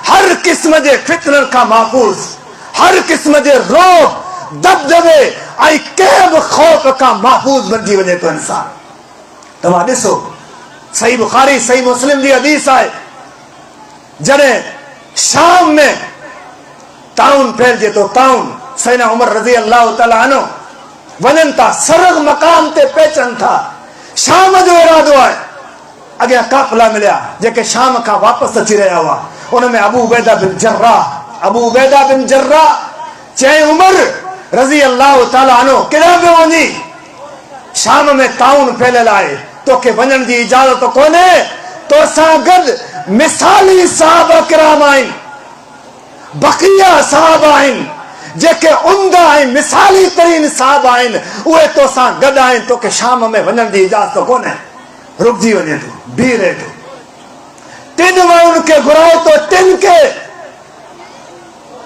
हर किस्म जे फितनन खां महफूज़, हर किस्म जे रोब दबदबे ऐं कंहिं बि ख़ौफ़ खां महफूज़ बणिजी वञे थो इंसान। तव्हां ॾिसो सही बुखारी सही मुस्लिम जी हदीस आहे, जॾहिं शाम में ताउन फैलिजे थो, ताउन सैयदना उमर रज़ी अल्लाह तआला अन्हु वञनि था, सरग मकाम ते पहुचनि था। शाम जो इरादो आहे। अॻियां काफ़िला मिलिया जेके शाम खां वापसि अची रहिया हुआ। उनमें अबू उबैदा बिन जर्राह चई उमर रज़ी अल्लाह तआला अन्हु केॾांहुं पियो वञी? शाम में ताउन फैलियल आहे, तोखे वञण जी इजाज़त कोन्हे। तोसां गॾु मिसाली साहबा किराम आहिनि, बक़िया साहब आहिनि, जेके उम्दा ऐं मिसाली तरीन साहब आहिनि, उहे तोसां गॾु आहिनि। तोखे शाम में वञण जी इजाज़त कोन्हे। रुकजी वञे थो, बीह रहे थो। टिन माण्हुनि खे घुराए थो, टिन खे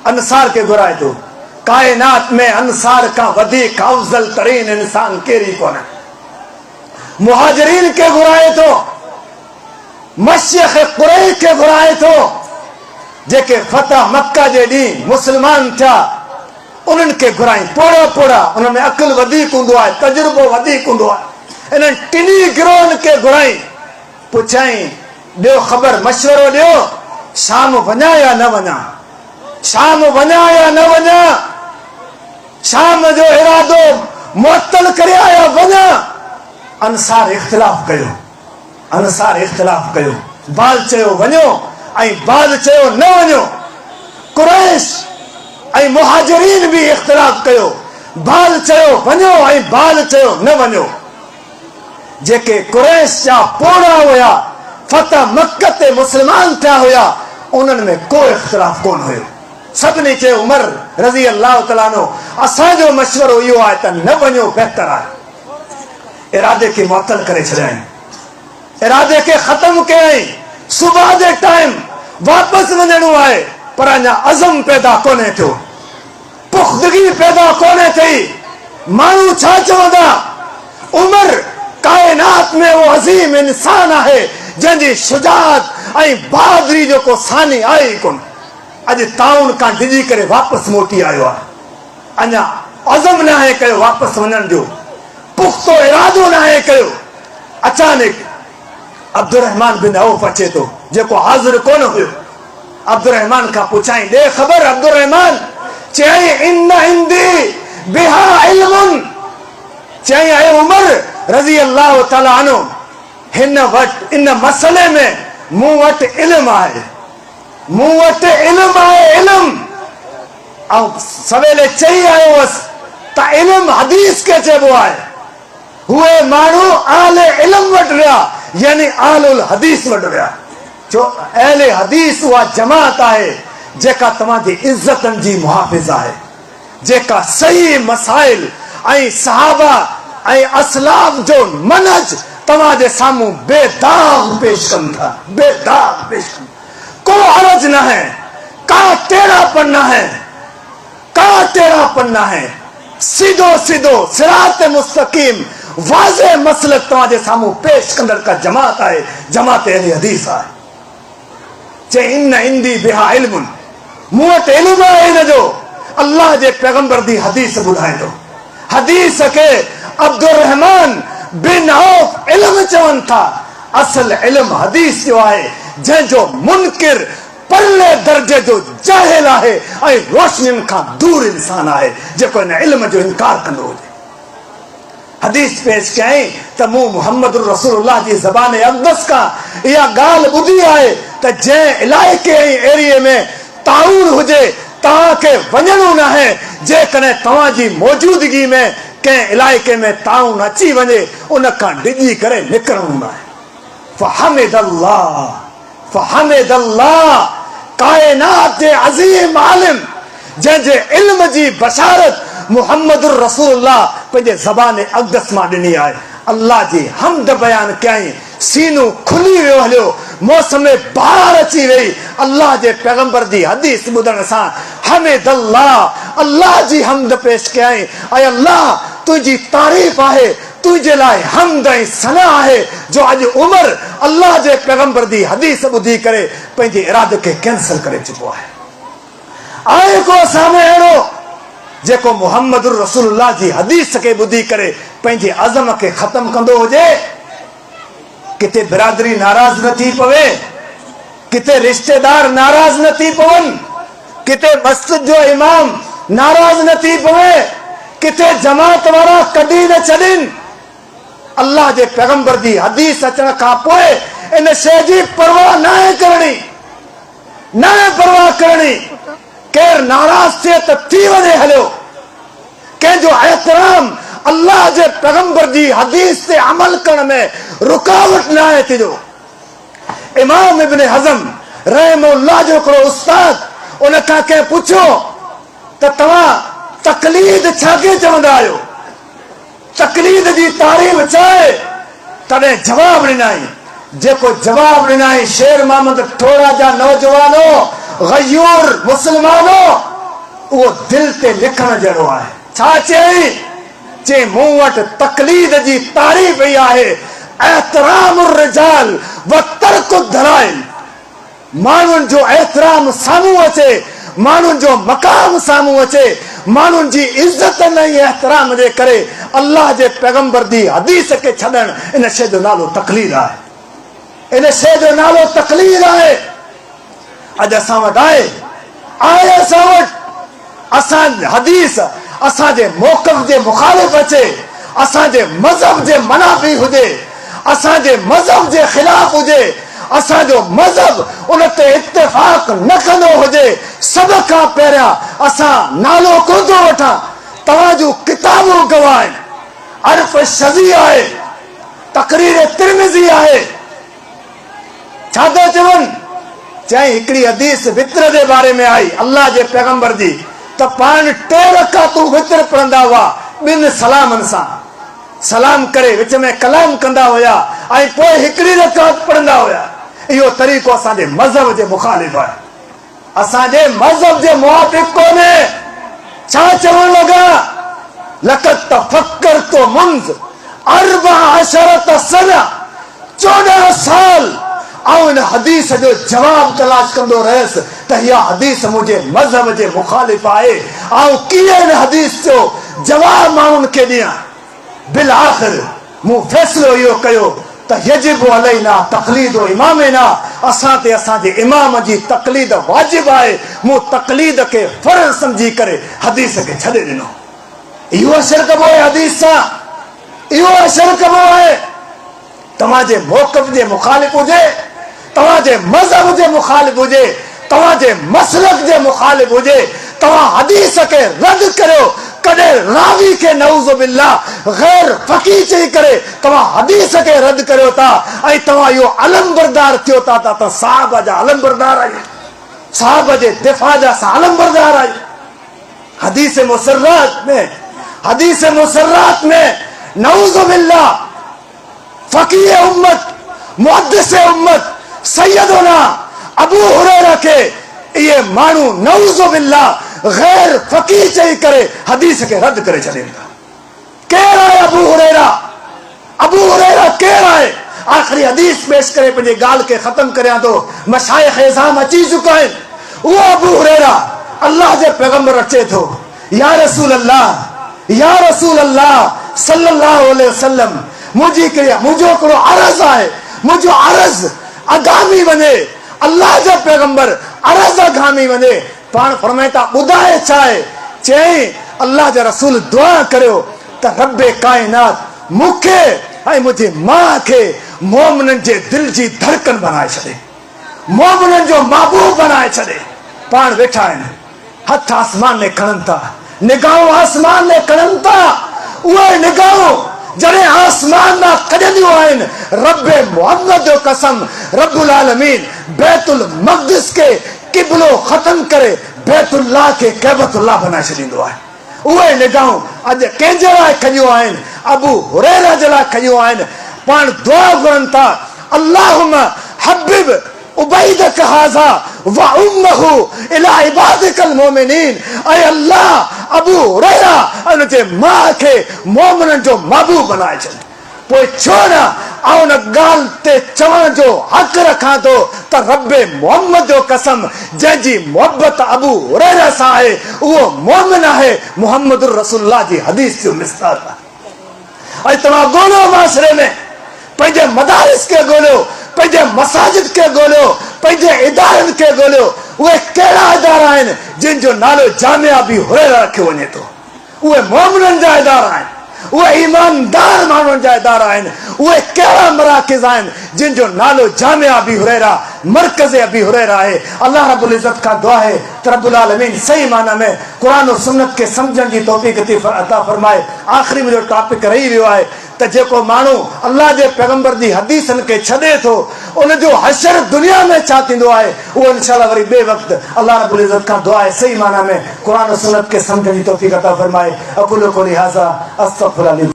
अंसार खे घुराए थो। कायनात में अंसार का वधीक अफजल तरीन इंसान केरी कोन्हे। मुहाजिरीन के घुराए थो, मशयख कुरैश के घुराए थो, जेके फतह मक्का जे ॾींहुं मुस्लमान थिया उन्हनि खे घुराई। पोड़ा पोड़ा उनमें अकुल वधीक हूंदो आहे, तजुर्बो वधीक हूंदो आहे। इन्हनि टिनी गिरोहनि खे घुराई, पुछाई ॾियो ख़बर, मशवरो ॾियो, शाम वञा या न वञा, शाम वञा या न वञा, शाम जो इरादो मुअत्तल करिया या वञा। अंसार इख़्तिलाफ़ कयो, अंसार इख़्तिलाफ़ कयो। बाल चयो वञो ऐं बाल चयो न वञो। कुरैश ऐं मुहाजिरीन बि इख़्तिलाफ़ कयो। बाल चयो वञो ऐं बाल चयो न वञो। जेके कुरैश जा पोड़ा हुया, फतह मक्का ते मुस्लमान थिया हुया, उन्हनि में को इख़्तिलाफ़ कोन हुयो। सभिनी चयो उमर रज़ी अल्लाह तआला अन्हु असांजो मशवरो इहो आहे त न वञो बहितर आहे। इरादे खे मुअत्तल करे छॾियईं, इरादे खे ख़त्म कयईं। सुबह जे टाइम वापसि वञणो आहे, पर अञा अज़म पैदा कोन्हे थियो, पुख्तगी पैदा कोन्हे थी। माण्हू छा चवंदा? उमर कायनात में वो अज़ीम इंसान आहे जंहिंजी शुजाअत ऐं बहादुरी जो को सानी आहे ई कोन। अॼु ताउन खां डिॼी करे वापसि मोटी आयो आहे। अञा अज़म न आहे कयो वापसि वञण जो, पुख्तो इरादो न आहे कयो। अचानक अब्दुर्रहमान बिन औफ अचे थो, जेको हाज़िर कोन हुयो। अब्दुर्रहमान खां पुछाई ॾे ख़बर। अब्दुर्रहमान चई इन इंदी बिहा इल्मुन, चई ऐं उमर रज़ी अल्लाह तआला अन्हु हिन वटि इन मसले में मूं वटि इल्म आहे, मूं वटि इल्म आहे, इल्म। ऐं सवेले चई आयो हुअसि त इल्म हदीस खे चइबो आहे। उहे माण्हू आले इल्म वटि विया, यानी आलुल हदीस वटि विया। जो अहले हदीस उहा जमात आहे जेका तव्हांजी इज़तनि जी मुहाफ़िज़ आहे, जेका सही मसाइल ऐं सहाबा ऐं असलाफ जो मनहज तव्हांजे साम्हूं बेदाग पेश कनि था, बेदाग पेश कनि। को हरज न है, का टेढ़ापन न है, का टेढ़ापन न है। सीधो सीधो सिरात मुस्तकीम वाज़े मसलक तव्हांजे साम्हूं पेश कंदड़ का जमात आहे, जमात अहले हदीस आहे। चई इन इंदी बिहा इल्मुन, मूं वटि इल्म आहे हिन जो। अल्लाह जे पैगंबर दी हदीस ॿुधाए थो। हदीस खे अब्दुर्रहमान बिन औफ इल्म चवनि था। असल इल्म हदीस जो आहे, जंहिंजो मुनकिर परले दर्जे जो जाहिल आहे ऐं रोशनियुनि खां दूर इंसान आहे, जेको इन इल्म जो इनकार कंदो हुजे। हदीस पेश कयईं त मूं मुहम्मद रसूलुल्लाह जी ज़बान अक़दस खां इहा ॻाल्हि ॿुधी आहे त जंहिं इलाइक़े ऐं एरिए में ताउन हुजे, तव्हांखे वञणो न आहे। जेकॾहिं तव्हांजी मौजूदगी में कंहिं इलाइक़े में ताउन अची वञे, उन खां डिॼी करे निकिरणो न आहे। फहमिदल्लाह, फहमिदल्लाह, कायनात जे अजीम आलिम जंहिंजे इल्म जी बशारत मुहम्मद रसूलुल्लाह पंहिंजे ज़बान अक़दस मां ॾिनी आहे। अल्लाह जी हमद बयान कयईं, सीनू खुली वियो हलियो, मौसम बहार अची वई। अल्लाह जे पैगंबर जी हदीस ॿुधण सां हमिदल्लाह, अल्लाह जी हमद पेश कयईं। ऐं अल्लाह तुंहिंजी तारीफ़ आहे, तुझे लाइ हमद ऐं सना आहे जो अॼु उमर अल्लाह जे पैगंबर जी हदीस ॿुधी करे पंहिंजे इरादे खे कैंसिल करे चुको आहे। आहे को साम्हूं अहिड़ो जेको मुहम्मद रसूलुल्लाह जी हदीस खे ॿुधी करे पंहिंजे अज़म खे ख़त्म कंदो हुजे? किथे बिरादरी नाराज़ न थी पवे, किथे रिश्तेदार नाराज़ न थी पवनि, किथे मस्जिद जो इमाम नाराज़ न थी पवे, किथे जमात वारा कॾहिं न छॾनि। अल्लाह जे पैगंबर जी हदीस अचण खां पोइ इन शइ जी परवाह न आहे करणी, न आहे परवाह करणी। केर नाराज़ थिए त थी वञे हलियो, कंहिंजो एहतराम अल्लाह जे पैगंबर जी हदीस ते अमल करण में रुकावट न आहे थींदो। इमाम इब्न हज़म रहमहुल्लाह जो हिकिड़ो उस्ताद, उन खां कंहिं पुछियो त तव्हां तकलीद छाखे चवंदा आहियो, तकलीद जी तारीफ़ छा आहे? तॾहिं जवाब ॾिनई, जेको जवाब ॾिनई शेर मोहम्मद ठोड़ा जा नौजवानो गयूर मुसलमानो, उहो दिल ते लिखण जहिड़ो आहे। छा चई? जे मूं वटि तकलीद जी तारीफ़ ई आहे, एहतरामुर रिजाल व तर्कु दलाइल। माण्हुनि जो एहतराम साम्हूं अचे, माण्हुनि जो मक़ाम साम्हूं अचे, माण्हुनि जी इज़त न एहतराम जे करे अल्लाह जे पैगंबर जी हदीस खे छॾण, इन शइ जो नालो तकलीद आहे। इन शइ जो नालो तकलीद आहे। अॼु असां वटि आहे असां वटि, असां हदीस असांजे मौक़िफ़ जे मुखालिफ़ अचे, असांजे मज़हब जे मनाफ़ी हुजे, असांजे मज़हब जे ख़िलाफ़ हुजे, असांजो मज़हब उन ते इत्तेफ़ाक़ न कंदो हुजे, सभ खां पहिरियां असां नालो कोन थो वठां। तव्हांजूं किताबूं गवाह आहिनि, अर्फ़ शज़ी आहे, तक़रीर तिरमिज़ी आहे। छा था चवनि? चई हिकिड़ी हदीस वित्र जे बारे में आई अल्लाह जे पैगंबर जी, त पाण 3 रकातूं वित्र पढ़ंदा हुआ, 2 सलामनि सां सलाम करे विच में कलाम कंदा हुया, ऐं पोइ हिकिड़ी रकात पढ़ंदा हुया। इहो तरीक़ो असांजे मज़हब जे मुखालिफ़ आहे, असांजे मज़हब जे मुवाफ़िक़ कोन्हे। छा चवण लॻा? लक़द तफ़क्करतु मुंज़ 14 सना, 14 साल ऐं इन हदीस जो जवाब तलाश कंदो रहियसि त इहा हदीस मुंहिंजे मज़हब जे मुखालिफ़ आहे, ऐं कीअं इन हदीस जो जवाब माण्हुनि खे ॾियां। बिल आख़िर मूं फ़ैसिलो इहो कयो त यजिबु अलैना तक़लीदु इमामिना, असां ते असांजे इमाम जी तक़लीद वाजिब आहे। मूं तक़लीद खे फ़र्ज़ सम्झी करे हदीस खे छॾे ॾिनो। इहो असरु कबो आहे हदीस सां, इहो असरु कबो आहे। तव्हांजे मौक़िफ़ जे मुखालिफ़ हुजे, तव्हांजे मज़हब जे मुखालिफ़ हुजे, तव्हांजे मसलक जे मुखालिफ़ हुजे, तव्हां हदीस खे रद्द करियो। कॾहिं रावी खे नऊज़ बिल्लाह गैर फ़क़ीह चई करे तव्हां हदीस खे रद्द करियो था, ऐं तव्हां इहो अलम बरदार थियो था त साहब जा अलम बरदार आहियो, साहब जे दिफ़ा जा असां अलम बरदार आहियूं। हदीस मुसर्रात में नऊज़ बिल्लाह फ़क़ीह उम्मत, मुहद्दिस उम्मत सैयदना अबू हुरैरा के ये मानू नऊज़ बिल्लाह गैर फ़क़ीह चई करे हदीस के रद्द करे छॾनि था। केर आहे अबू हुरैरा? अबू हुरैरा केर आहे? आख़िरी हदीस पेश करे पंहिंजे ॻाल्हि खे ख़त्म करियां थो। मशाइख़ इज़ाम अची चुका आहिनि। उहो अबू हुरैरा अल्लाह जे पैगंबर अचे थो, या रसूल अल्लाह, या रसूल अल्लाह सल्लल्लाहु अलैहि वसल्लम, मुंहिंजो हिकिड़ो अर्ज़ आहे, मुंहिंजो अर्ज़ अगामी वञे। अल्लाह जा पैगंबर अर्ज़ अगामी वञे। पाण फरमाए था ॿुधाए छा आहे? चई अल्लाह जा रसूल दुआ करियो त रब्बे काइनात मूंखे ऐं मुंहिंजी माउ खे मोमिननि जे दिल जी धड़कन बनाए छॾे, मोमिननि जो महबूब बनाए छॾे। पाण वेठा आहिनि, हथ आसमान में खणनि था, निगाहूं आसमान में खणनि था। उहे निगाहूं जॾहिं आसमान मां कढंदियूं आहिनि, रब्बे मुहम्मद जो कसम, रब्बुल आलमीन बैतुल मक़दिस के किबलो खत्म करे बैतुल्लाह के कैबतुल्लाह बना छॾींदो आहे। उहे निगाहूं अॼु कंहिंजे लाइ खयूं आहिनि? अबू हुरैरा जे लाइ खयूं आहिनि। पाण दुआ घुरनि था, अल्लाहुम्मा हब्बिब उबैदक हाज़ा व उम्महु इला इबादिकल मोमिनीन। ऐं अल्लाह अबू हुरैरा उन जे माउ खे मोमिननि जो महबूब बनाए छॾ। पोइ छो न उन ॻाल्हि ते चवण जो हक़ रखां थो त रब्बे मोहम्मद जो कसम, जंहिंजी मोहबत अबू हुरैरा सां आहे उहो मोमिन आहे, मुहम्मद रसूलुल्लाह जी हदीस जो मिसाल आहे। ऐं तव्हां ॻोल्हियो माशरे में, पंहिंजे मदारिस खे ॻोल्हियो, पंहिंजे मसाजिद खे ॻोल्हियो, पंहिंजे इदारनि खे ॻोल्हियो। उहे कहिड़ा इदारा आहिनि जिन जो नालो जामिया अबी हुरैरा रखियो वञे थो? उहे मोमिननि जा इदारा आहिनि, उहे ईमानदार माण्हुनि जा इदारा आहिनि। उहे कहिड़ा मराकिज़ आहिनि जिन जो नालो जामिया अबी हुरैरा, मरकज़ अबी हुरैरा आहे। अल्लाह रब्बुल इज़्ज़त खां दुआ है त रब्बुल आलमीन सही माना में कुरान और सुन्नत के समझण जी तौफ़ीक़ अता फरमाए। आख़िरी मुंहिंजो टॉपिक रही वियो आहे त जेको माण्हू अल्लाह जे पैगंबर जी हदीसनि खे छॾे थो, उन जो हशर दुनिया में छा थींदो आहे उहो इंशाअल्लाह वरी ॿिए वक़्तु अल्लाह रब्बुल इज़्ज़त खां दुआ आहे सही माना में कुरान और सुन्नत के समझण जी तौफ़ीक़ अता फरमाए। अक़ूलु क़ौली हाज़ा अस्तग़फिरुल्लाह।